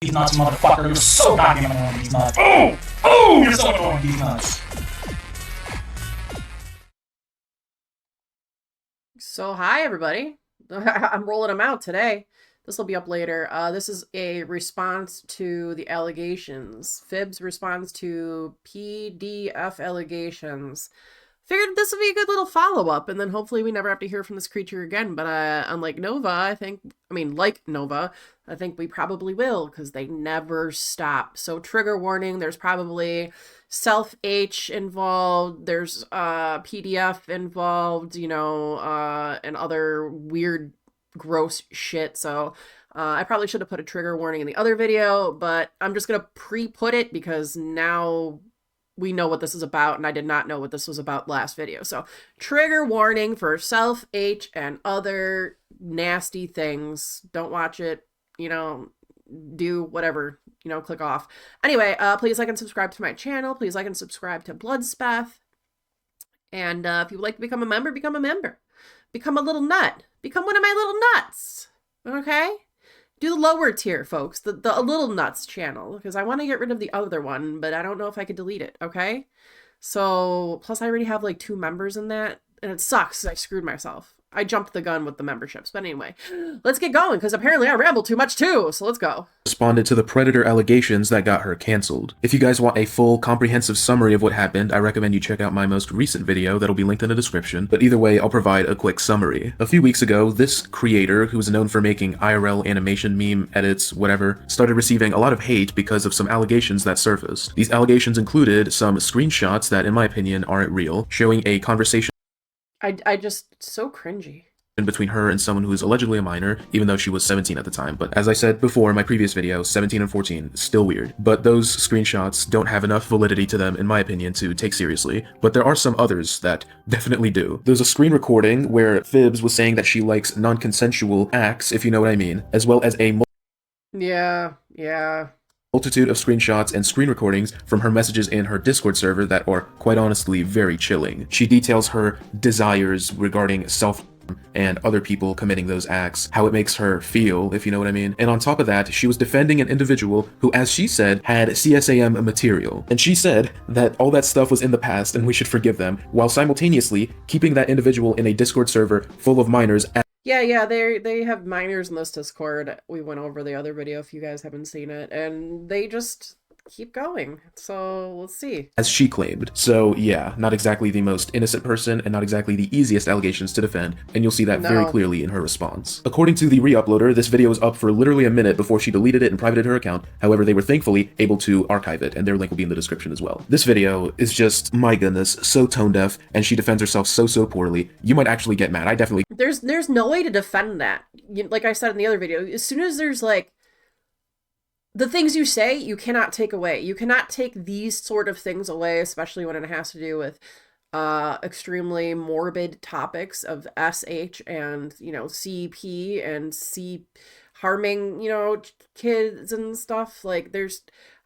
These nuts, motherfucker. You're so goddamn annoying, these nuts. Oh! Oh! You're so annoying, these nuts. So, hi, everybody. I'm rolling them out today. This will be up later. This is a response to the allegations. Phibz responds to PDF allegations. Figured this would be a good little follow-up, and then hopefully we never have to hear from this creature again. But unlike Nova, like Nova, I think we probably will, because they never stop. So trigger warning, there's probably self-H involved, there's PDF involved, and other weird, gross shit. So I probably should have put a trigger warning in the other video, but I'm just going to pre-put it because now we know what this is about, and I did not know what this was about last video. So trigger warning for self-H and other nasty things. Don't watch it, do whatever, click off. Anyway, please like and subscribe to my channel. Please like and subscribe to Bloodspeth. And if you would like to become a member, become a member. Become a little nut. Become one of my little nuts. Okay? Do the lower tier, folks. The Little Nuts channel. Because I want to get rid of the other one, but I don't know if I could delete it. Okay? So, plus I already have like 2 members in that. And it sucks. I screwed myself. I jumped the gun with the memberships. But anyway, let's get going, because apparently I ramble too much too. So let's go. Responded to the Predator allegations that got her cancelled. If you guys want a full, comprehensive summary of what happened, I recommend you check out my most recent video that'll be linked in the description, but either way, I'll provide a quick summary. A few weeks ago, this creator, who is known for making IRL animation meme edits, whatever, started receiving a lot of hate because of some allegations that surfaced. These allegations included some screenshots that, in my opinion, aren't real, showing a conversation I just, so cringy. Between her and someone who is allegedly a minor, even though she was 17 at the time. But as I said before in my previous video, 17 and 14, still weird. But those screenshots don't have enough validity to them, in my opinion, to take seriously. But there are some others that definitely do. There's a screen recording where Phibz was saying that she likes non-consensual acts, if you know what I mean, as well as a Yeah. multitude of screenshots and screen recordings from her messages in her Discord server that are, quite honestly, very chilling. She details her desires regarding self and other people committing those acts, how it makes her feel, if you know what I mean. And on top of that, she was defending an individual who, as she said, had CSAM material. And she said that all that stuff was in the past and we should forgive them, while simultaneously keeping that individual in a Discord server full of minors. Yeah, they have minors in this Discord. We went over the other video if you guys haven't seen it, and they just keep going. So let's see. As she claimed. So yeah, not exactly the most innocent person and not exactly the easiest allegations to defend, and you'll see that very clearly in her response. According to the re-uploader, this video was up for literally a minute before she deleted it and privated her account. However, they were thankfully able to archive it, and their link will be in the description as well. This video is just, my goodness, so tone deaf, and she defends herself so poorly. You might actually get mad. I definitely... There's no way to defend that. Like I said in the other video, as soon as there's like the things you say, you cannot take away. You cannot take these sort of things away, especially when it has to do with extremely morbid topics of SH and, CP and harming, kids and stuff. Like,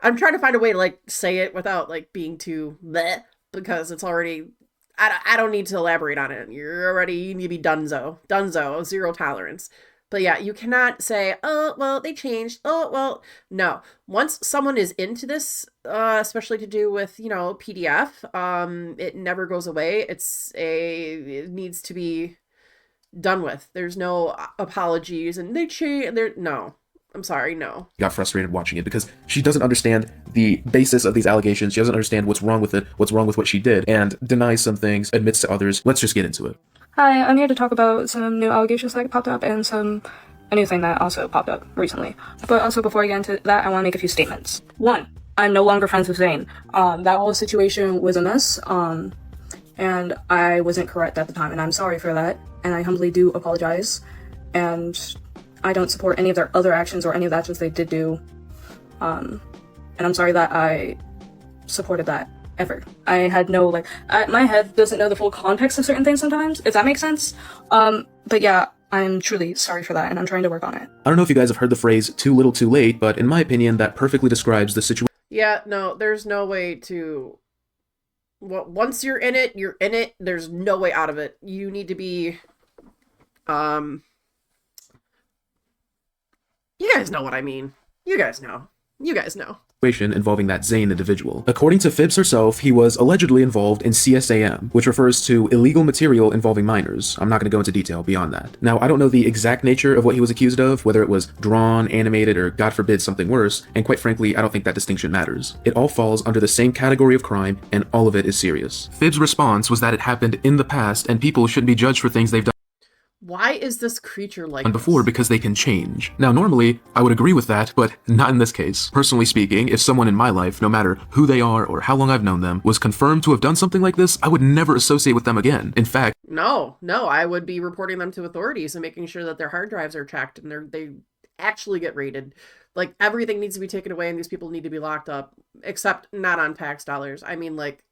I'm trying to find a way to, like, say it without, like, being too bleh, because it's already... I don't need to elaborate on it. You need to be dunzo, zero tolerance. But yeah, you cannot say, oh, well, they changed. Oh, well, no. Once someone is into this, especially to do with, PDF, it never goes away. It needs to be done with. There's no apologies and they change. No. I'm sorry, no. Got frustrated watching it because she doesn't understand the basis of these allegations. She doesn't understand what's wrong with it, what's wrong with what she did, and denies some things, admits to others. Let's just get into it. Hi, I'm here to talk about some new allegations that popped up and a new thing that also popped up recently. But also before I get into that, I want to make a few statements. 1, I'm no longer friends with Zane. That whole situation was a mess, and I wasn't correct at the time, and I'm sorry for that, and I humbly do apologize, and I don't support any of their other actions or any of the actions they did do, and I'm sorry that I supported that, ever. I had no, my head doesn't know the full context of certain things sometimes, if that makes sense, but yeah, I'm truly sorry for that, and I'm trying to work on it. I don't know if you guys have heard the phrase, too little too late, but in my opinion, that perfectly describes the situation. Yeah, no, there's no way to... Well, once you're in it, you're in it. There's no way out of it. You need to be... You guys know what I mean. You guys know. You guys know. Situation involving that Zane individual. According to Phibz herself, he was allegedly involved in CSAM, which refers to illegal material involving minors. I'm not going to go into detail beyond that. Now, I don't know the exact nature of what he was accused of, whether it was drawn, animated, or God forbid something worse, and quite frankly, I don't think that distinction matters. It all falls under the same category of crime, and all of it is serious. Phibz' response was that it happened in the past, and people shouldn't be judged for things they've done Why is this creature like before this? because they can change. Now, normally, I would agree with that, but not in this case. Personally speaking, if someone in my life, no matter who they are or how long I've known them, was confirmed to have done something like this, I would never associate with them again. In fact, No, I would be reporting them to authorities and making sure that their hard drives are checked and they actually get raided. Like, everything needs to be taken away and these people need to be locked up, except not on tax dollars. I mean, like,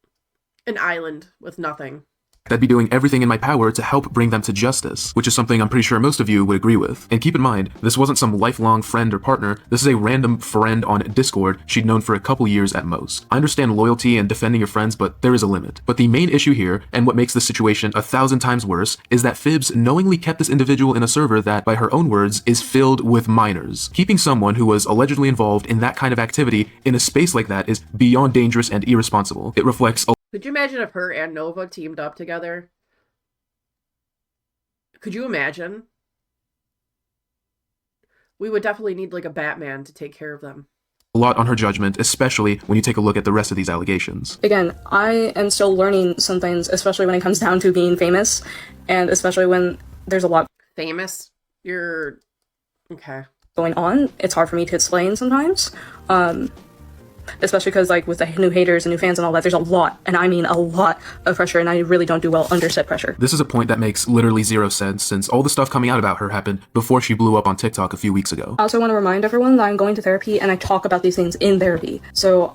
an island with nothing. I'd be doing everything in my power to help bring them to justice, which is something I'm pretty sure most of you would agree with. And keep in mind, this wasn't some lifelong friend or partner, this is a random friend on Discord she'd known for a couple years at most. I understand loyalty and defending your friends, but there is a limit. But the main issue here, and what makes this situation 1,000 times worse, is that Phibz knowingly kept this individual in a server that, by her own words, is filled with minors. Keeping someone who was allegedly involved in that kind of activity in a space like that is beyond dangerous and irresponsible. It reflects a Could you imagine if her and Nova teamed up together? Could you imagine? We would definitely need like a Batman to take care of them. lot on her judgment, especially when you take a look at the rest of these allegations. Again, I am still learning some things, especially when it comes down to being famous, and especially when there's a lot Famous? You're... okay. going on. It's hard for me to explain sometimes. Especially because, like, with the new haters and new fans and all that, there's a lot, and I mean a lot of pressure, and I really don't do well under said pressure. This is a point that makes literally zero sense, since all the stuff coming out about her happened before she blew up on TikTok a few weeks ago. I also want to remind everyone that I'm going to therapy, and I talk about these things in therapy. So,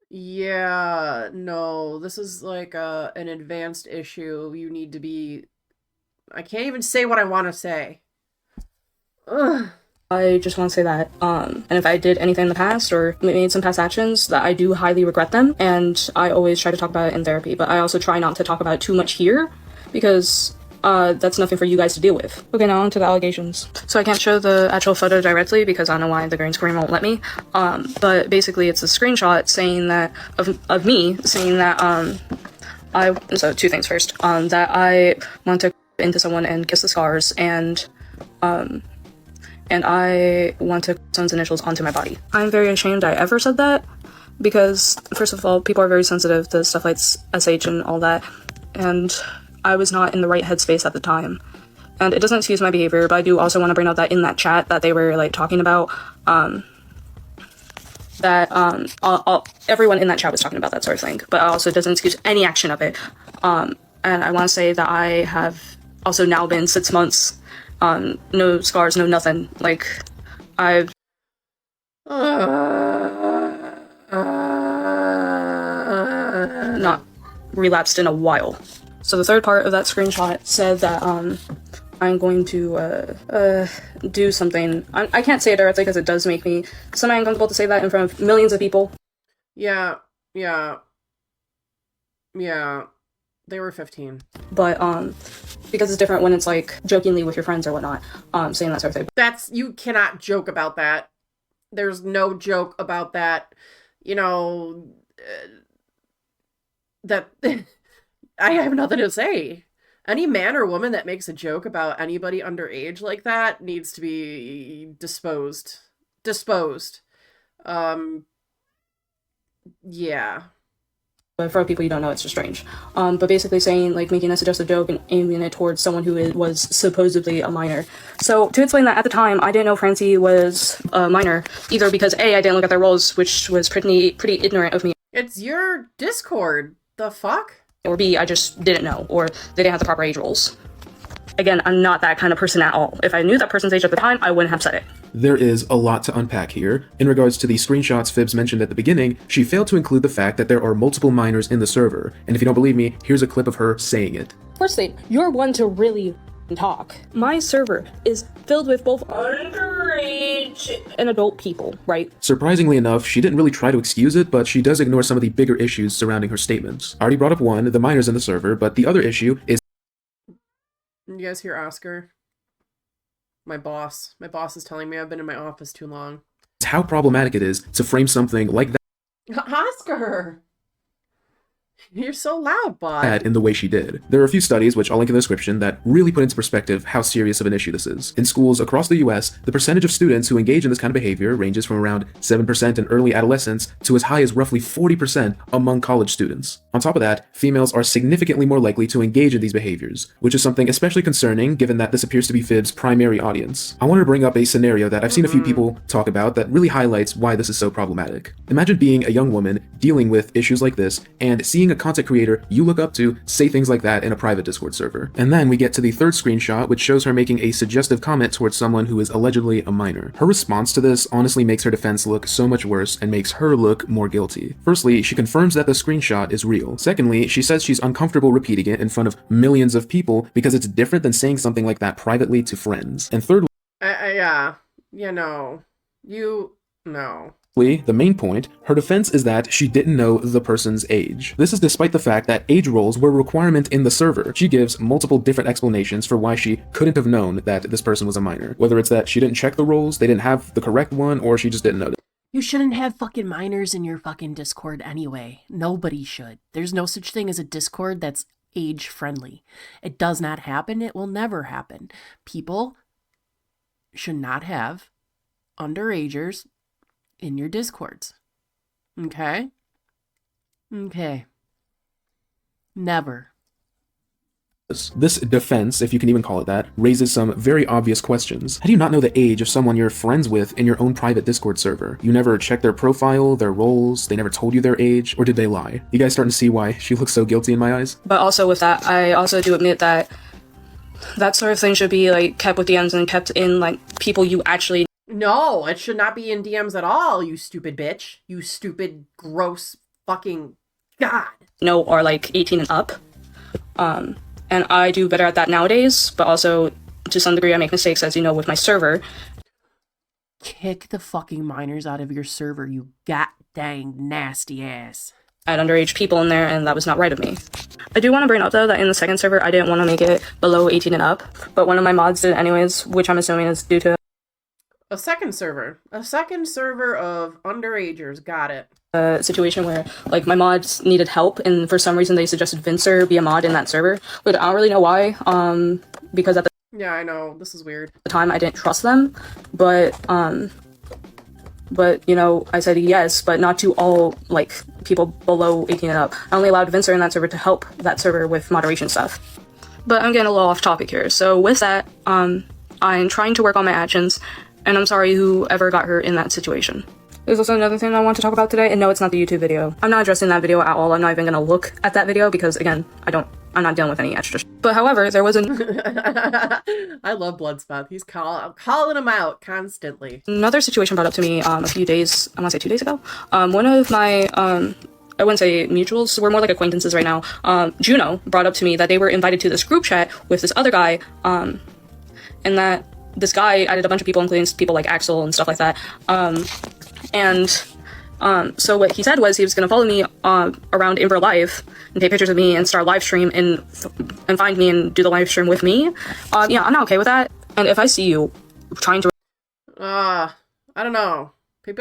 Yeah, no, this is like an advanced issue. You need to be... I can't even say what I want to say. Ugh. I just want to say that, and if I did anything in the past or made some past actions, that I do highly regret them, and I always try to talk about it in therapy, but I also try not to talk about it too much here, because that's nothing for you guys to deal with. Okay, now on to the allegations. So I can't show the actual photo directly because I don't know why the green screen won't let me, but basically it's a screenshot saying that, of me saying that, so two things first, that I want to into someone and kiss the scars, and I want to put someone's initials onto my body. I'm very ashamed I ever said that, because, first of all, people are very sensitive to stuff like SH and all that, and I was not in the right headspace at the time. And it doesn't excuse my behavior, but I do also want to bring up that in that chat that they were, like, talking about, everyone in that chat was talking about that sort of thing, but also it doesn't excuse any action of it. And I want to say that I have also now been 6 months no scars, no nothing. Like, I've not relapsed in a while. So the third part of that screenshot said that I'm going to do something. I can't say it directly because it does make me semi-uncomfortable to say that in front of millions of people. Yeah. They were 15. But, because it's different when it's, like, jokingly with your friends or whatnot, saying that sort of thing. You cannot joke about that. There's no joke about that. You know, that, I have nothing to say. Any man or woman that makes a joke about anybody underage like that needs to be disposed. Yeah. But for people you don't know, it's just strange. But basically saying, like, making a suggestive joke and aiming it towards someone who was supposedly a minor. So, to explain that, at the time, I didn't know Francie was a minor, either because A, I didn't look at their roles, which was pretty ignorant of me, It's your Discord. The fuck? or B, I just didn't know, or they didn't have the proper age roles. Again, I'm not that kind of person at all. If I knew that person's age at the time, I wouldn't have said it. There is a lot to unpack here. In regards to the screenshots Phibz mentioned at the beginning, she failed to include the fact that there are multiple minors in the server, and if you don't believe me, here's a clip of her saying it. Firstly, you're one to really talk. My server is filled with both underage and adult people, right? Surprisingly enough, she didn't really try to excuse it, but she does ignore some of the bigger issues surrounding her statements. I already brought up one, the minors in the server, but the other issue is... You guys hear Oscar? My boss is telling me I've been in my office too long. how problematic it is to frame something like Oscar! You're so loud, bud. that in the way she did. There are a few studies, which I'll link in the description, that really put into perspective how serious of an issue this is. In schools across the US, the percentage of students who engage in this kind of behavior ranges from around 7% in early adolescence to as high as roughly 40% among college students. On top of that, females are significantly more likely to engage in these behaviors, which is something especially concerning given that this appears to be Phibz' primary audience. I wanted to bring up a scenario that I've seen a few people talk about that really highlights why this is so problematic. Imagine being a young woman dealing with issues like this and seeing a content creator you look up to say things like that in a private Discord server. And then we get to the third screenshot, which shows her making a suggestive comment towards someone who is allegedly a minor. Her response to this honestly makes her defense look so much worse and makes her look more guilty. Firstly, she confirms that the screenshot is real. Secondly, she says she's uncomfortable repeating it in front of millions of people because it's different than saying something like that privately to friends. And thirdly, Yeah, no. the main point, her defense is that she didn't know the person's age. This is despite the fact that age roles were a requirement in the server. She gives multiple different explanations for why she couldn't have known that this person was a minor. Whether it's that she didn't check the roles, they didn't have the correct one, or she just didn't know. You shouldn't have fucking minors in your fucking Discord anyway. Nobody should. There's no such thing as a Discord that's age friendly. It does not happen. It will never happen. People should not have underagers in your Discords. Okay? Okay. Never. This defense, if you can even call it that, raises some very obvious questions. How do you not know the age of someone you're friends with in your own private Discord server? You never checked their profile, their roles, they never told you their age, or did they lie? You guys starting to see why she looks so guilty in my eyes? But also with that, I also do admit that that sort of thing should be like kept with DMs and kept in like people you actually. No, it should not be in DMs at all, you stupid bitch. You stupid, gross, fucking God. No, or like 18 and up. And I do better at that nowadays, but also to some degree I make mistakes, as you know, with my server. Kick the fucking minors out of your server, you god dang nasty ass. I had underage people in there, and that was not right of me. I do want to bring up, though, that in the second server, I didn't want to make it below 18 and up, but one of my mods did anyways, which I'm assuming is due to A second server of underagers, got it. a situation where, like, my mods needed help, and for some reason they suggested Vincer be a mod in that server, but I don't really know why, because at the Yeah, I know, this is weird. time I didn't trust them, but, you know, I said yes, but not to all, like, people below 18 and up. I only allowed Vincer in that server to help that server with moderation stuff. But I'm getting a little off topic here, so with that, I'm trying to work on my actions, and I'm sorry whoever got hurt in that situation. There's also another thing I want to talk about today, and no, it's not the YouTube video. I'm not addressing that video at all. I'm not even gonna look at that video because, again, I'm not dealing with any extra But however, there was I love Bloodsmith. He's calling him out constantly. another situation brought up to me a few days, I want to say 2 days ago. One of my, I wouldn't say mutuals, we're more like acquaintances right now. Juno brought up to me that they were invited to this group chat with this other guy, and that this guy added a bunch of people, including people like Axel and stuff like that. So what he said was he was going to follow me around Imber Live and take pictures of me and start live stream and find me and do the live stream with me. Yeah, I'm not okay with that. And if I see you trying to I don't know.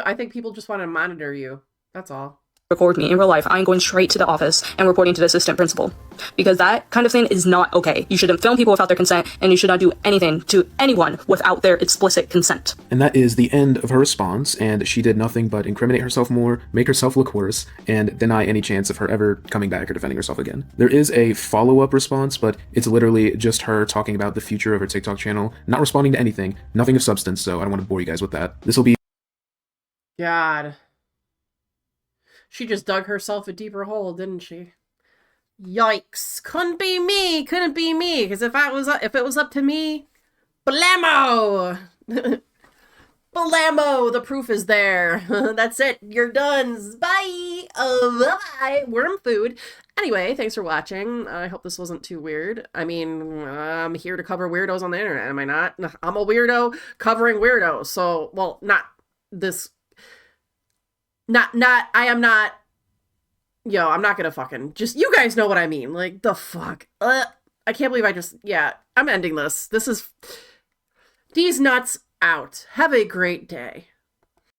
I think people just want to monitor you. That's all. record me in real life, I'm going straight to the office and reporting to the assistant principal. Because that kind of thing is not okay. You shouldn't film people without their consent, and you should not do anything to anyone without their explicit consent. And that is the end of her response, and she did nothing but incriminate herself more, make herself look worse, and deny any chance of her ever coming back or defending herself again. There is a follow-up response, but it's literally just her talking about the future of her TikTok channel, not responding to anything, nothing of substance, so I don't want to bore you guys with that. This will be God. She just dug herself a deeper hole, didn't she? Yikes. Couldn't be me. Couldn't be me. Because if it was up to me, blammo! Blammo! The proof is there. That's it. You're done. Bye! Bye! Worm food. Anyway, thanks for watching. I hope this wasn't too weird. I mean, I'm here to cover weirdos on the internet, am I not? I'm a weirdo covering weirdos. So, well, not this... I am not, yo, I'm not gonna fucking, just, you guys know what I mean, like, the fuck, I can't believe I'm ending this, these nuts out, have a great day.